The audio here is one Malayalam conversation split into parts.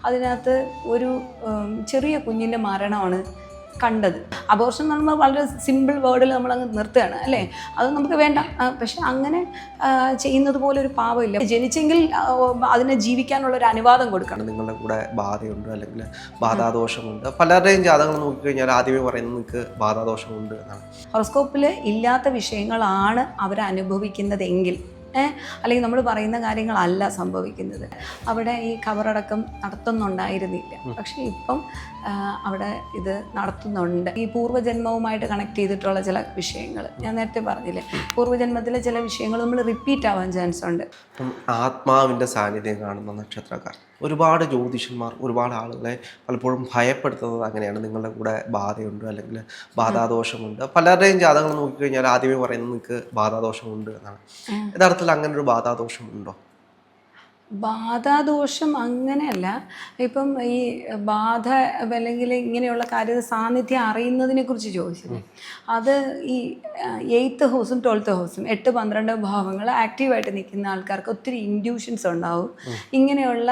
അതിനകത്ത് ഒരു ചെറിയ കുഞ്ഞിൻ്റെ മരണമാണ് കണ്ടത്. അബോർഷൻ എന്ന് പറയുമ്പോൾ വളരെ സിമ്പിൾ വേർഡിൽ നമ്മളങ്ങ് നിർത്തുകയാണ് അല്ലേ, അത് നമുക്ക് വേണ്ട. പക്ഷെ അങ്ങനെ ചെയ്യുന്നത് പോലെ ഒരു പാവമില്ല. ജനിച്ചെങ്കിൽ അതിനെ ജീവിക്കാനുള്ള ഒരു അനുവാദം കൊടുക്കണം. നിങ്ങളുടെ കൂടെ ബാധയുണ്ട് അല്ലെങ്കിൽ ബാധാദോഷമുണ്ട്, പലരുടെയും ജാതകങ്ങൾ നോക്കിക്കഴിഞ്ഞാൽ ആദ്യമേ പറയുന്നത് നിങ്ങൾക്ക് ബാധാദോഷമുണ്ട് എന്നാണ്. ഹൊറോസ്കോപ്പിൽ ഇല്ലാത്ത വിഷയങ്ങളാണ് അവർ അനുഭവിക്കുന്നതെങ്കിൽ അല്ലെങ്കിൽ നമ്മൾ പറയുന്ന കാര്യങ്ങളല്ല സംഭവിക്കുന്നത്. അവിടെ ഈ ഖബറടക്കം നടത്തുന്നുണ്ടായിരുന്നില്ല, പക്ഷേ ഇപ്പം അവിടെ ഇത് നടത്തുന്നുണ്ട്. ഈ പൂർവ്വജന്മവുമായിട്ട് കണക്ട് ചെയ്തിട്ടുള്ള ചില വിഷയങ്ങൾ ഞാൻ നേരത്തെ പറഞ്ഞില്ലേ, പൂർവ്വജന്മത്തിലെ ചില വിഷയങ്ങൾ നമ്മൾ റിപ്പീറ്റ് ആവാൻ ചാൻസ് ഉണ്ട്. ആത്മാവിൻ്റെ സാന്നിധ്യം കാണുന്ന നക്ഷത്രക്കാർ, ഒരുപാട് ജ്യോതിഷന്മാർ ഒരുപാട് ആളുകളെ പലപ്പോഴും ഭയപ്പെടുത്തുന്നത് അങ്ങനെയാണ്. നിങ്ങളുടെ കൂടെ ബാധയുണ്ട് അല്ലെങ്കിൽ ബാധാദോഷമുണ്ട്, പലരുടെയും ജാതകങ്ങൾ നോക്കിക്കഴിഞ്ഞാൽ ആദ്യമേ പറയുന്നത് നിങ്ങൾക്ക് ബാധാദോഷമുണ്ട് എന്നാണ്. യഥാർത്ഥത്തിൽ അങ്ങനെ ഒരു ബാധാദോഷമുണ്ടോ? ബാധാദോഷം അങ്ങനെയല്ല. ഇപ്പം ഈ ബാധ അല്ലെങ്കിൽ ഇങ്ങനെയുള്ള കാര്യ സാന്നിധ്യം അറിയുന്നതിനെ കുറിച്ച് ചോദിച്ചില്ലേ, അത് ഈ 8th ഹൗസും 12th ഹൗസും 8, 12 ഭാവങ്ങൾ ആക്റ്റീവായിട്ട് നിൽക്കുന്ന ആൾക്കാർക്ക് ഒത്തിരി ഇൻഡ്യൂഷൻസ് ഉണ്ടാവും. ഇങ്ങനെയുള്ള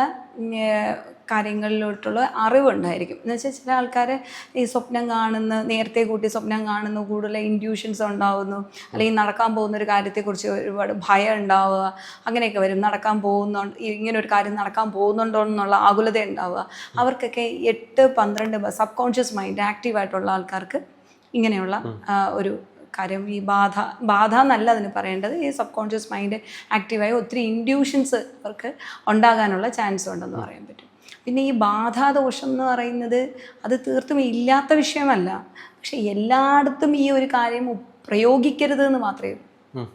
കാര്യങ്ങളിലോട്ടുള്ള അറിവുണ്ടായിരിക്കും. എന്ന് വെച്ചാൽ ചില ആൾക്കാർ ഈ സ്വപ്നം കാണുന്ന, നേരത്തെ കൂട്ടി സ്വപ്നം കാണുന്നു, കൂടുതൽ ഇൻഡ്യൂഷൻസ് ഉണ്ടാവുന്നു, അല്ലെങ്കിൽ നടക്കാൻ പോകുന്ന ഒരു കാര്യത്തെക്കുറിച്ച് ഒരുപാട് ഭയം ഉണ്ടാവുക, അങ്ങനെയൊക്കെ വരും. നടക്കാൻ പോകുന്നുണ്ട്, ഇങ്ങനെ ഒരു കാര്യം നടക്കാൻ പോകുന്നുണ്ടോ എന്നുള്ള ആകുലത ഉണ്ടാവുക. അവർക്കൊക്കെ 8, 12 സബ് കോൺഷ്യസ് മൈൻഡ് ആക്റ്റീവായിട്ടുള്ള ആൾക്കാർക്ക് ഇങ്ങനെയുള്ള ഒരു കാര്യം, ഈ ബാധ എന്നല്ല അതിന് പറയേണ്ടത്, ഈ സബ് കോൺഷ്യസ് മൈൻഡ് ആക്റ്റീവായി ഒത്തിരി ഇൻഡ്യൂഷൻസ് അവർക്ക് ഉണ്ടാകാനുള്ള ചാൻസ് ഉണ്ടെന്ന് പറയാൻ പറ്റും. പിന്നെ ഈ ബാധാദോഷം എന്ന് പറയുന്നത് അത് തീർത്തും ഇല്ലാത്ത വിഷയമല്ല, പക്ഷെ എല്ലായിടത്തും ഈ ഒരു കാര്യം പ്രയോഗിക്കരുത് എന്ന് മാത്രമേ ഉള്ളൂ.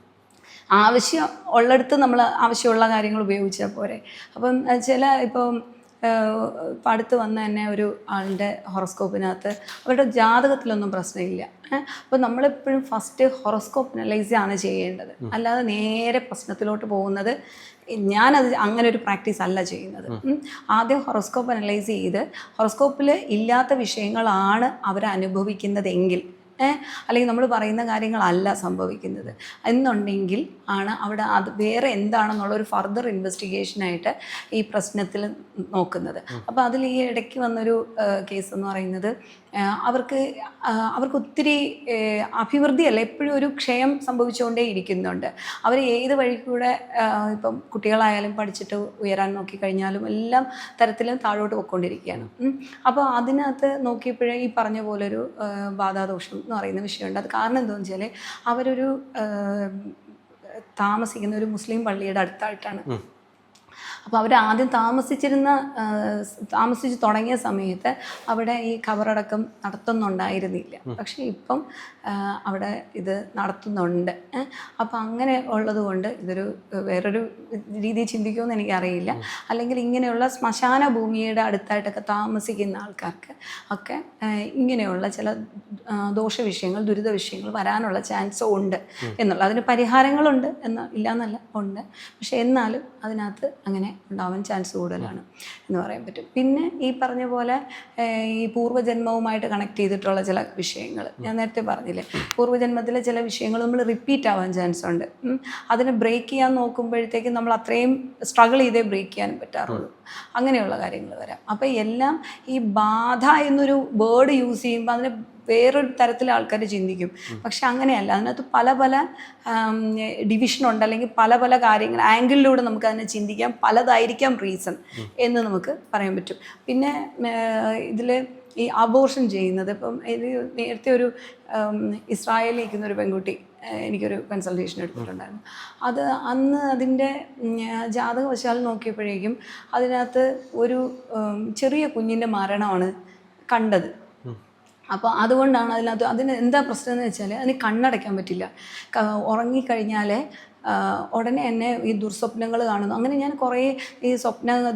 ആവശ്യം ഉള്ളിടത്ത് നമ്മൾ ആവശ്യമുള്ള കാര്യങ്ങൾ ഉപയോഗിച്ചാൽ പോരെ. അപ്പം ഇപ്പം അടുത്ത് വന്ന തന്നെ ഒരു ആളുടെ ഹൊറോസ്കോപ്പിനകത്ത് അവരുടെ ജാതകത്തിലൊന്നും പ്രശ്നമില്ല. അപ്പോൾ നമ്മളെപ്പോഴും ഫസ്റ്റ് ഹൊറോസ്കോപ്പ് അനലൈസ് ആണ് ചെയ്യേണ്ടത്, അല്ലാതെ നേരെ പ്രശ്നത്തിലോട്ട് പോകുന്നത് ഞാനത് അങ്ങനെ ഒരു പ്രാക്ടീസ് അല്ല ചെയ്യുന്നത്. ആദ്യം ഹൊറോസ്കോപ്പ് അനലൈസ് ചെയ്ത് ഹൊറോസ്കോപ്പിൽ ഇല്ലാത്ത വിഷയങ്ങളാണ് അവർ അനുഭവിക്കുന്നതെങ്കിൽ അല്ലെങ്കിൽ നമ്മൾ പറയുന്ന കാര്യങ്ങളല്ല സംഭവിക്കുന്നത് എന്നുണ്ടെങ്കിൽ ആണ് അവിടെ അത് വേറെ എന്താണെന്നുള്ളൊരു ഫർദർ ഇൻവെസ്റ്റിഗേഷനായിട്ട് ഈ പ്രശ്നത്തിൽ നോക്കുന്നത്. അപ്പോൾ അതിൽ ഈ ഇടയ്ക്ക് വന്നൊരു കേസ് എന്ന് പറയുന്നത് അവർക്ക് ഒത്തിരി അഭിവൃദ്ധിയല്ല, എപ്പോഴും ഒരു ക്ഷയം സംഭവിച്ചുകൊണ്ടേ ഇരിക്കുന്നുണ്ട്. അവർ ഏത് വഴി കൂടെ ഇപ്പം കുട്ടികളായാലും പഠിച്ചിട്ട് ഉയരാൻ നോക്കിക്കഴിഞ്ഞാലും എല്ലാം തരത്തിലും താഴോട്ട് പോയിക്കൊണ്ടിരിക്കുകയാണ്. അപ്പോൾ അതിനകത്ത് നോക്കിയപ്പോഴേ ഈ പറഞ്ഞ പോലൊരു ബാധാദോഷം എന്ന് പറയുന്ന വിഷയമുണ്ട്. അത് കാരണം എന്താണെന്ന് വെച്ചാൽ അവരൊരു താമസിക്കുന്ന ഒരു മുസ്ലിം പള്ളിയുടെ അടുത്തായിട്ടാണ്. അപ്പോൾ അവർ ആദ്യം താമസിച്ച് തുടങ്ങിയ സമയത്ത് അവിടെ ഈ ഖബറടക്കം നടത്തുന്നുണ്ടായിരുന്നില്ല, പക്ഷേ ഇപ്പം അവിടെ ഇത് നടത്തുന്നുണ്ട്. അപ്പം അങ്ങനെ ഉള്ളത് കൊണ്ട് ഇതൊരു വേറൊരു രീതിയിൽ ചിന്തിക്കുമെന്ന് എനിക്കറിയില്ല. അല്ലെങ്കിൽ ഇങ്ങനെയുള്ള ശ്മശാന ഭൂമിയുടെ അടുത്തായിട്ടൊക്കെ താമസിക്കുന്ന ആൾക്കാർക്ക് ഒക്കെ ഇങ്ങനെയുള്ള ചില ദോഷവിഷയങ്ങൾ, ദുരിത വിഷയങ്ങൾ വരാനുള്ള ചാൻസ് ഉണ്ട് എന്നുള്ള, അതിന് പരിഹാരങ്ങളുണ്ട് ഇല്ല എന്നല്ല, ഉണ്ട്. പക്ഷെ എന്നാലും അതിനകത്ത് അങ്ങനെ ഉണ്ടാവാൻ ചാൻസ് കൂടുതലാണ് എന്ന് പറയാൻ പറ്റും. പിന്നെ ഈ പറഞ്ഞ പോലെ ഈ പൂർവ്വജന്മവുമായിട്ട് കണക്ട് ചെയ്തിട്ടുള്ള ചില വിഷയങ്ങൾ ഞാൻ നേരത്തെ പറഞ്ഞില്ലേ, പൂർവ്വജന്മത്തിലെ ചില വിഷയങ്ങൾ നമ്മൾ റിപ്പീറ്റ് ആവാൻ ചാൻസ് ഉണ്ട്. അതിനെ ബ്രേക്ക് ചെയ്യാൻ നോക്കുമ്പോഴത്തേക്കും നമ്മൾ അത്രയും സ്ട്രഗിൾ ചെയ്തേ ബ്രേക്ക് ചെയ്യാൻ പറ്റാറുള്ളൂ. അങ്ങനെയുള്ള കാര്യങ്ങൾ വരാം. അപ്പോൾ എല്ലാം ഈ ബാധ എന്നൊരു വേർഡ് യൂസ് ചെയ്യുമ്പോൾ അതിന് വേറൊരു തരത്തിൽ ആൾക്കാർ ചിന്തിക്കും. പക്ഷെ അങ്ങനെയല്ല, അതിനകത്ത് പല പല ഡിവിഷനുണ്ട്, അല്ലെങ്കിൽ പല പല കാര്യങ്ങൾ ആംഗിളിലൂടെ നമുക്ക് അതിനെ ചിന്തിക്കാം, പലതായിരിക്കാം റീസൺ എന്ന് നമുക്ക് പറയാൻ പറ്റും. പിന്നെ ഇതിൽ ഈ അബോർഷൻ ചെയ്യുന്നത്, ഇപ്പം നേരത്തെ ഒരു ഇസ്രായേലിൽ നിൽക്കുന്നൊരു പെൺകുട്ടി എനിക്കൊരു കൺസൾട്ടേഷൻ എടുത്തിട്ടുണ്ടായിരുന്നു. അത് അന്ന് അതിൻ്റെ ജാതകവശാൽ നോക്കിയപ്പോഴേക്കും അതിനകത്ത് ഒരു ചെറിയ കുഞ്ഞിൻ്റെ മരണമാണ് കണ്ടത്. അപ്പോൾ അതുകൊണ്ടാണ് അതിന് എന്താ പ്രശ്നം എന്ന് വെച്ചാൽ അതിന് കണ്ണടയ്ക്കാൻ പറ്റില്ല. ഉറങ്ങിക്കഴിഞ്ഞാൽ ഉടനെ തന്നെ ഈ ദുർസ്വപ്നങ്ങൾ കാണുന്നു. അങ്ങനെ ഞാൻ കുറേ ഈ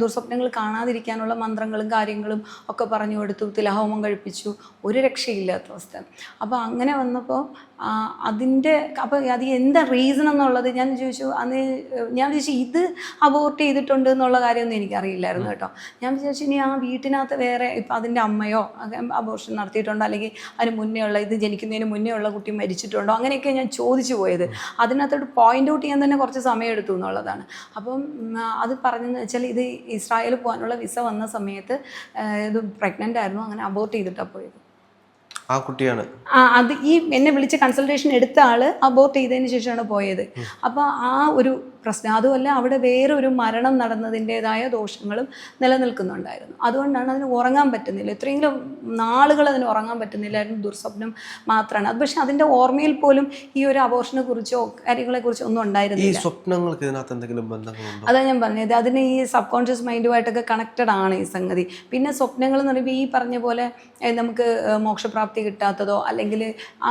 ദുർസ്വപ്നങ്ങൾ കാണാതിരിക്കാനുള്ള മന്ത്രങ്ങളും കാര്യങ്ങളും ഒക്കെ പറഞ്ഞു കൊടുത്തു, തിലഹോമം കഴിപ്പിച്ചു, ഒരു രക്ഷയില്ലാത്ത അവസ്ഥ. അപ്പോൾ അങ്ങനെ വന്നപ്പോൾ അതിൻ്റെ അപ്പോൾ അത് എന്താ റീസൺ എന്നുള്ളത് ഞാൻ ചോദിച്ചു. അന്ന് ഞാൻ ചോദിച്ചു ഇത് അബോർട്ട് ചെയ്തിട്ടുണ്ട് എന്നുള്ള കാര്യമൊന്നും എനിക്കറിയില്ലായിരുന്നു കേട്ടോ. ഞാൻ വിചാരിച്ചു ഇനി ആ വീട്ടിനകത്ത് വേറെ ഇപ്പം അതിൻ്റെ അമ്മയോ അബോർഷൻ നടത്തിയിട്ടുണ്ടോ, അല്ലെങ്കിൽ അതിന് മുന്നേ ഉള്ള ഇത് ജനിക്കുന്നതിന് മുന്നേ ഉള്ള കുട്ടി മരിച്ചിട്ടുണ്ടോ, അങ്ങനെയൊക്കെ ഞാൻ ചോദിച്ചു പോയത്. അതിനകത്തോട്ട് പോയിന്റ് ഔട്ട് ചെയ്യാൻ തന്നെ കുറച്ച് സമയം എടുത്തു എന്നുള്ളതാണ്. അപ്പം അത് പറഞ്ഞെന്ന് വെച്ചാൽ ഇത് ഇസ്രായേൽ പോകാനുള്ള വിസ വന്ന സമയത്ത് ഇത് പ്രഗ്നൻ്റ് ആയിരുന്നു, അങ്ങനെ അബോർട്ട് ചെയ്തിട്ടാണ് പോയത്. ആ കുട്ടിയാണ് അത് ഈ എന്നെ വിളിച്ച് കൺസൾട്ടേഷൻ എടുത്ത ആള് അബോർട്ട് ചെയ്തതിന് ശേഷമാണ് പോയത്. അപ്പോൾ ആ ഒരു പ്രശ്നം, അതുമല്ല അവിടെ വേറൊരു മരണം നടന്നതിൻ്റെതായ ദോഷങ്ങളും നിലനിൽക്കുന്നുണ്ടായിരുന്നു. അതുകൊണ്ടാണ് അതിന് ഉറങ്ങാൻ പറ്റുന്നില്ല, ഇത്രയെങ്കിലും നാളുകൾ അതിന് ഉറങ്ങാൻ പറ്റുന്നില്ലായിരുന്നു. ദുർസ്വപ്നം മാത്രമാണ് അത്. പക്ഷെ അതിൻ്റെ ഓർമ്മയിൽ പോലും ഈ ഒരു അബോർഷനെ കുറിച്ചോ കാര്യങ്ങളെക്കുറിച്ചോ ഒന്നും ഉണ്ടായിരുന്നില്ല. ഈ സ്വപ്നങ്ങൾക്ക് ഇതിനകത്ത് എന്തെങ്കിലും ബന്ധങ്ങളുണ്ടോ? അതാണ് ഞാൻ പറഞ്ഞത്, അതിന് ഈ സബ് കോൺഷ്യസ് മൈൻഡുമായിട്ടൊക്കെ കണക്റ്റഡ് ആണ് ഈ സംഗതി. പിന്നെ സ്വപ്നങ്ങൾ എന്ന് പറയുമ്പോൾ ഈ പറഞ്ഞ പോലെ നമുക്ക് മോക്ഷപ്രാപ്തി കിട്ടാത്തതോ അല്ലെങ്കിൽ ആ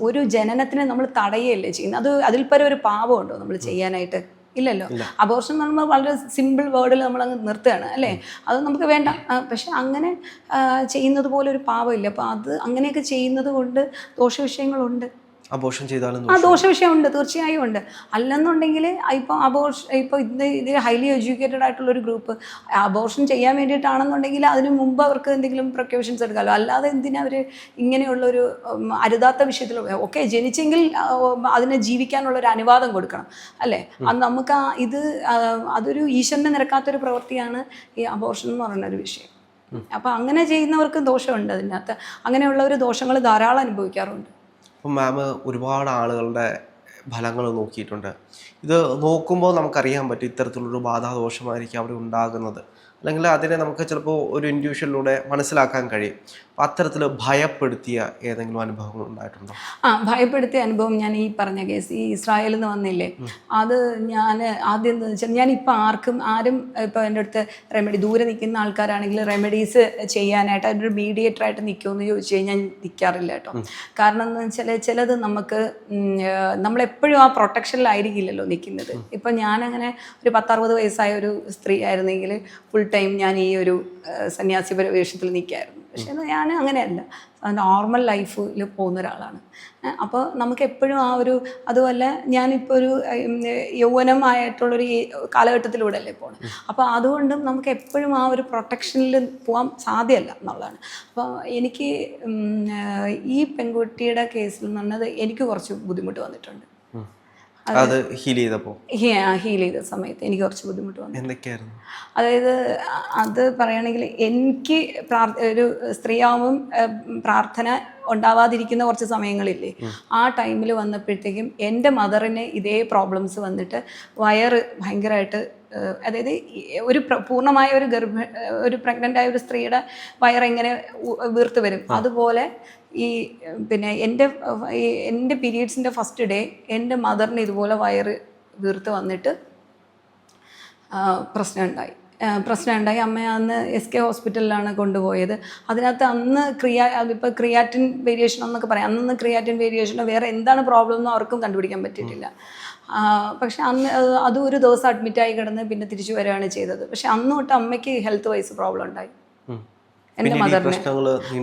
ഒരു ജനനത്തിന് നമ്മൾ തടയുകയല്ലേ ചെയ്യുന്നത്. അത് അതിൽ പരം ഒരു പാപമുണ്ടോ നമ്മൾ ചെയ്യാനായിട്ട്? ഇല്ലല്ലോ. അബോർഷൻ എന്ന് പറയുമ്പോൾ വളരെ സിമ്പിൾ വേർഡിൽ നമ്മളങ്ങ് നിർത്തുകയാണ് അല്ലേ, അത് നമുക്ക് വേണ്ട. പക്ഷെ അങ്ങനെ ചെയ്യുന്നത് പോലെ ഒരു പാപമില്ല. അപ്പോൾ അത് അങ്ങനെയൊക്കെ ചെയ്യുന്നത് കൊണ്ട് ദോഷവിഷയങ്ങളുണ്ട്. അബോർഷൻ ചെയ്താലും ദോഷവിഷയമുണ്ട്, തീർച്ചയായും ഉണ്ട്. അല്ലെന്നുണ്ടെങ്കിൽ ഇപ്പോൾ ഇത് ഹൈലി എഡ്യൂക്കേറ്റഡ് ആയിട്ടുള്ളൊരു ഗ്രൂപ്പ് അബോർഷൻ ചെയ്യാൻ വേണ്ടിയിട്ടാണെന്നുണ്ടെങ്കിൽ അതിന് മുമ്പ് അവർക്ക് എന്തെങ്കിലും പ്രിക്കോഷൻസ് എടുക്കാമല്ലോ. അല്ലാതെ എന്തിനാ അവർ ഇങ്ങനെയുള്ളൊരു അരുതാത്ത വിഷയത്തിൽ ഓക്കെ ജനിച്ചെങ്കിൽ അതിനെ ജീവിക്കാനുള്ളൊരു അനുവാദം കൊടുക്കണം അല്ലേ. അത് നമുക്ക് അതൊരു ഈശ്വരന് നിരക്കാത്തൊരു പ്രവൃത്തിയാണ് ഈ അബോർഷൻ എന്ന് പറയുന്ന ഒരു വിഷയം. അപ്പോൾ അങ്ങനെ ചെയ്യുന്നവർക്ക് ദോഷമുണ്ട് അതിനകത്ത്. അങ്ങനെയുള്ളവർ ദോഷങ്ങൾ ധാരാളം അനുഭവിക്കാറുണ്ട്. അപ്പം മാം ഒരുപാട് ആളുകളുടെ ഫലങ്ങൾ നോക്കിയിട്ടുണ്ട്. ഇത് നോക്കുമ്പോൾ നമുക്കറിയാൻ പറ്റും ഇത്തരത്തിലുള്ളൊരു ബാധാദോഷമായിരിക്കും അവിടെ ഉണ്ടാകുന്നത്, അല്ലെങ്കിൽ അതിനെ നമുക്ക് ചിലപ്പോൾ ഒരു ഇൻഡ്യൂഷനിലൂടെ മനസ്സിലാക്കാൻ കഴിയും. അപ്പം അത്തരത്തിൽ ഭയപ്പെടുത്തിയ ഏതെങ്കിലും അനുഭവങ്ങൾ ഉണ്ടായിട്ടുണ്ടോ? ഭയപ്പെടുത്തിയ അനുഭവം ഞാൻ ഈ പറഞ്ഞ കേസ്, ഈ ഇസ്രായേലിൽ നിന്ന് വന്നില്ലേ, അത് ഞാൻ ആദ്യം എന്താണെന്ന് വെച്ചാൽ ഞാനിപ്പോൾ ആരും ഇപ്പോൾ എൻ്റെ അടുത്ത് റെമഡി ദൂരെ നിൽക്കുന്ന ആൾക്കാരാണെങ്കിൽ റെമഡീസ് ചെയ്യാനായിട്ട് അതിൻ്റെ ഒരു മീഡിയേറ്ററായിട്ട് നിൽക്കുമെന്ന് ചോദിച്ചു കഴിഞ്ഞാൽ നിൽക്കാറില്ല കേട്ടോ. കാരണം എന്ന് വെച്ചാൽ ചിലത് നമ്മളെപ്പോഴും ആ പ്രൊട്ടക്ഷനിലായിരിക്കില്ലല്ലോ നിൽക്കുന്നത്. ഇപ്പം ഞാനങ്ങനെ ഒരു 10-60 വയസ്സായ ഒരു സ്ത്രീ ആയിരുന്നെങ്കിൽ ഫുൾ ടൈം ഞാൻ ഈ ഒരു സന്യാസി വേഷത്തിൽ നിൽക്കായിരുന്നു. പക്ഷേ ഞാൻ അങ്ങനെയല്ല, നോർമൽ ലൈഫിൽ പോകുന്ന ഒരാളാണ്. അപ്പോൾ നമുക്ക് എപ്പോഴും ആ ഒരു, അതുമല്ല ഞാനിപ്പോൾ ഒരു യൗവനമായിട്ടുള്ളൊരു കാലഘട്ടത്തിലൂടെ അല്ലേ പോകണം. അപ്പോൾ അതുകൊണ്ടും നമുക്ക് എപ്പോഴും ആ ഒരു പ്രൊട്ടക്ഷനിൽ പോകാൻ സാധ്യമല്ല എന്നുള്ളതാണ്. അപ്പോൾ എനിക്ക് ഈ പെൺകുട്ടിയുടെ കേസിൽ എന്ന് പറഞ്ഞത് എനിക്ക് കുറച്ച് ബുദ്ധിമുട്ട് വന്നിട്ടുണ്ട്. അത് ഹീൽ ചെയ്ത സമയത്ത് എനിക്ക് കുറച്ച് ബുദ്ധിമുട്ട് വന്നു. എന്തൊക്കെയായിരുന്നു? അതായത് അത് പറയുകയാണെങ്കിൽ എനിക്ക് ഒരു സ്ത്രീയാവും പ്രാർത്ഥന ഉണ്ടാവാതിരിക്കുന്ന കുറച്ച് സമയങ്ങളില്ലേ, ആ ടൈമിൽ വന്നപ്പോഴത്തേക്കും എൻ്റെ മദറിന് ഇതേ പ്രോബ്ലംസ് വന്നിട്ട് വയറ് ഭയങ്കരമായിട്ട്, അതായത് ഒരു പൂർണ്ണമായ ഒരു പ്രഗ്നൻ്റ് ആയ ഒരു സ്ത്രീയുടെ വയറെങ്ങനെ വീർത്ത് വരും അതുപോലെ പിന്നെ എൻ്റെ പീരീഡ്സിൻ്റെ ഫസ്റ്റ് ഡേ എൻ്റെ മദറിന് ഇതുപോലെ വയറ് വീർത്ത് വന്നിട്ട് പ്രശ്നമുണ്ടായി. അമ്മ അന്ന് SK ഹോസ്പിറ്റലിലാണ് കൊണ്ടുപോയത്. അതിനകത്ത് അന്ന് ഇപ്പോൾ ക്രിയാറ്റിൻ വേരിയേഷൻ എന്നൊക്കെ പറയാം. അന്ന് ക്രിയാറ്റിൻ വേരിയേഷനോ വേറെ എന്താണ് പ്രോബ്ലം എന്നോ അവർക്കും കണ്ടുപിടിക്കാൻ പറ്റിയിട്ടില്ല. പക്ഷെ അന്ന് അതും ഒരു ദിവസം അഡ്മിറ്റായി കിടന്ന് പിന്നെ തിരിച്ചു വരികയാണ് ചെയ്തത്. പക്ഷെ അന്ന് തൊട്ട് അമ്മയ്ക്ക് ഹെൽത്ത് വൈസ് പ്രോബ്ലം ഉണ്ടായി, എൻ്റെ മദറിന്.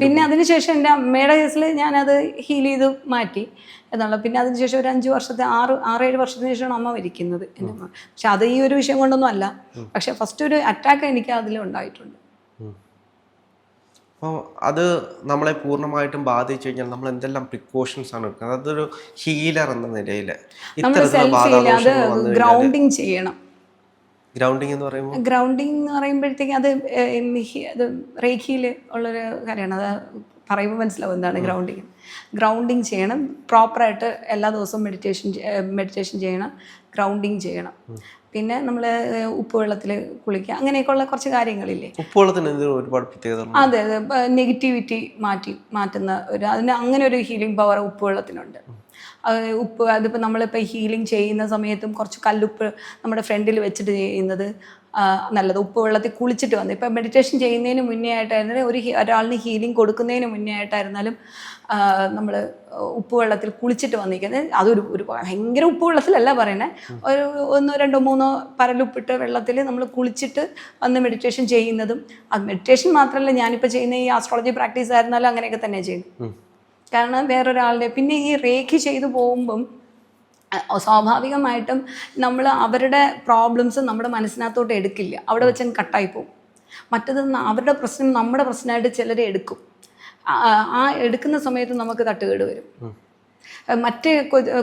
പിന്നെ അതിനുശേഷം എൻ്റെ അമ്മയുടെ കേസിൽ ഞാനത് ഹീൽ ചെയ്ത് മാറ്റി എന്നുള്ള. പിന്നെ അതിനുശേഷം ഒരു 6-7 വർഷത്തിന് ശേഷമാണ് അമ്മ മരിക്കുന്നത് എൻ്റെ അമ്മ. പക്ഷെ അത് ഈ ഒരു വിഷയം കൊണ്ടൊന്നും അല്ല. പക്ഷെ ഫസ്റ്റ് ഒരു അറ്റാക്ക് എനിക്ക് അതിൽ ഉണ്ടായിട്ടുണ്ട്. അപ്പോൾ അത് നമ്മളെ പൂർണ്ണമായിട്ടും ബാധിച്ചു കഴിഞ്ഞാൽ നമ്മൾ എന്തെല്ലാം പ്രിക്കോഷൻസ് ആണ് എടുക്കുന്നത്? അതൊരു ഹീലർ എന്ന നിലയിൽ ഗ്രൗണ്ടിങ് ചെയ്യണം. ഗ്രൗണ്ടിങ് എന്ന് പറയുമ്പോഴത്തേക്കും അത് റേഖിയിൽ ഉള്ളൊരു കാര്യമാണ്. അത് പറയുമ്പോൾ മനസ്സിലാവും എന്താണ് ഗ്രൗണ്ടിങ് ചെയ്യണം. പ്രോപ്പറായിട്ട് എല്ലാ ദിവസവും മെഡിറ്റേഷൻ ചെയ്യണം, ഗ്രൗണ്ടിങ് ചെയ്യണം. പിന്നെ നമ്മൾ ഉപ്പുവെള്ളത്തിൽ കുളിക്കുക, അങ്ങനെയൊക്കെയുള്ള കുറച്ച് കാര്യങ്ങളില്ലേ. ഉപ്പുവെള്ളത്തിന് ഒരുപാട് പ്രത്യേകത. അതെ, നെഗറ്റിവിറ്റി മാറ്റുന്ന അതിന് അങ്ങനെ ഒരു ഹീലിംഗ് പവർ ഉപ്പുവെള്ളത്തിനുണ്ട്. അതിപ്പോൾ നമ്മളിപ്പോൾ ഹീലിംഗ് ചെയ്യുന്ന സമയത്തും കുറച്ച് കല്ലുപ്പ് നമ്മുടെ ഫ്രണ്ടിൽ വെച്ചിട്ട് ചെയ്യുന്നത് നല്ലത്. ഉപ്പ് വെള്ളത്തിൽ കുളിച്ചിട്ട് വന്ന് ഇപ്പം മെഡിറ്റേഷൻ ചെയ്യുന്നതിന് മുന്നേ ആയിട്ടായിരുന്നാലും ഒരാളിന് ഹീലിംഗ് കൊടുക്കുന്നതിന് മുന്നേ ആയിട്ടായിരുന്നാലും നമ്മൾ ഉപ്പ് വെള്ളത്തിൽ കുളിച്ചിട്ട് വന്നിരിക്കുന്നത്. ഒരു ഭയങ്കര ഉപ്പ് വെള്ളത്തിലല്ല പറയണേ, ഒരു 1-2-3 പരലുപ്പിട്ട് വെള്ളത്തിൽ നമ്മൾ കുളിച്ചിട്ട് വന്ന് മെഡിറ്റേഷൻ ചെയ്യുന്നതും. അത് മെഡിറ്റേഷൻ മാത്രമല്ല, ഞാനിപ്പോൾ ചെയ്യുന്ന ഈ ആസ്ട്രോളജി പ്രാക്ടീസ് ആയിരുന്നാലും അങ്ങനെയൊക്കെ തന്നെ ചെയ്യും. കാരണം വേറൊരാളുടെ പിന്നെ ഈ റേഖി ചെയ്തു പോകുമ്പം സ്വാഭാവികമായിട്ടും നമ്മൾ അവരുടെ പ്രോബ്ലംസ് നമ്മുടെ മനസ്സിനകത്തോട്ട് എടുക്കില്ല, അവിടെ വെച്ച് കട്ടായി പോകും. മറ്റത് അവരുടെ പ്രശ്നം നമ്മുടെ പ്രശ്നമായിട്ട് ചിലർ എടുക്കും. ആ എടുക്കുന്ന സമയത്ത് നമുക്ക് തട്ടുകേട് വരും. മറ്റേ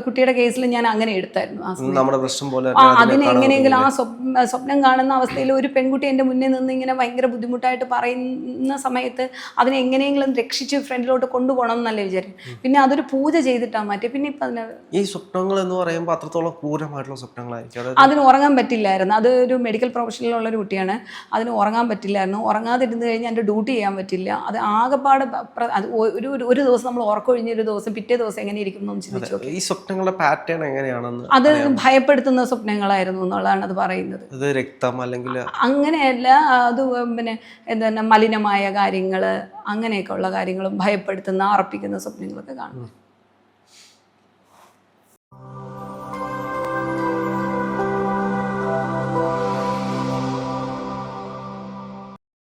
കുട്ടിയുടെ കേസിൽ ഞാൻ അങ്ങനെ എടുത്തായിരുന്നു. നമ്മുടെ പ്രശ്നം പോലെ അതിന് എങ്ങനെയെങ്കിലും ആ സ്വപ്നം കാണുന്ന അവസ്ഥയിൽ ഒരു പെൺകുട്ടി എൻ്റെ മുന്നിൽ നിന്ന് ഇങ്ങനെ ഭയങ്കര ബുദ്ധിമുട്ടായിട്ട് പറയുന്ന സമയത്ത് അതിനെ എങ്ങനെയെങ്കിലും രക്ഷിച്ച് ഫ്രണ്ടിലോട്ട് കൊണ്ടുപോകണം എന്നല്ലേ വിചാരിക്കും. പിന്നെ അതൊരു പൂജ ചെയ്തിട്ടാ മാറ്റി. പിന്നെ ഇപ്പം അതിന് ഈ സ്വപ്നങ്ങൾ എന്ന് പറയുമ്പോൾ അത്രത്തോളം ക്രൂരമായിട്ടുള്ള സ്വപ്നങ്ങളായിരിക്കും. അതിന് ഉറങ്ങാൻ പറ്റില്ലായിരുന്നു. അതൊരു മെഡിക്കൽ പ്രൊഫഷനിലുള്ളൊരു കുട്ടിയാണ്. അതിന് ഉറങ്ങാൻ പറ്റില്ലായിരുന്നു. ഉറങ്ങാതിരുന്ന് കഴിഞ്ഞാൽ എൻ്റെ ഡ്യൂട്ടി ചെയ്യാൻ പറ്റില്ല. അത് ആകെപ്പാട് ഒരു ദിവസം നമ്മൾ ഉറക്കൊഴിഞ്ഞൊരു ദിവസം പിറ്റേ ദിവസം എങ്ങനെ ഇരിക്കും. ഈ സ്വപ്നങ്ങളുടെ പാറ്റേൺ എങ്ങനെയാണെന്ന് അത് ഭയപ്പെടുത്തുന്ന സ്വപ്നങ്ങളായിരുന്നു എന്നുള്ളതാണ് അത് പറയുന്നത്. അത് രക്തം അല്ലെങ്കിൽ അങ്ങനെയല്ല, അത് പിന്നെ എന്താണ് മലിനമായ കാര്യങ്ങൾ അങ്ങനെയൊക്കെ ഉള്ള കാര്യങ്ങളും ഭയപ്പെടുത്തുന്ന അറപ്പിക്കുന്ന സ്വപ്നങ്ങളൊക്കെ കാണും.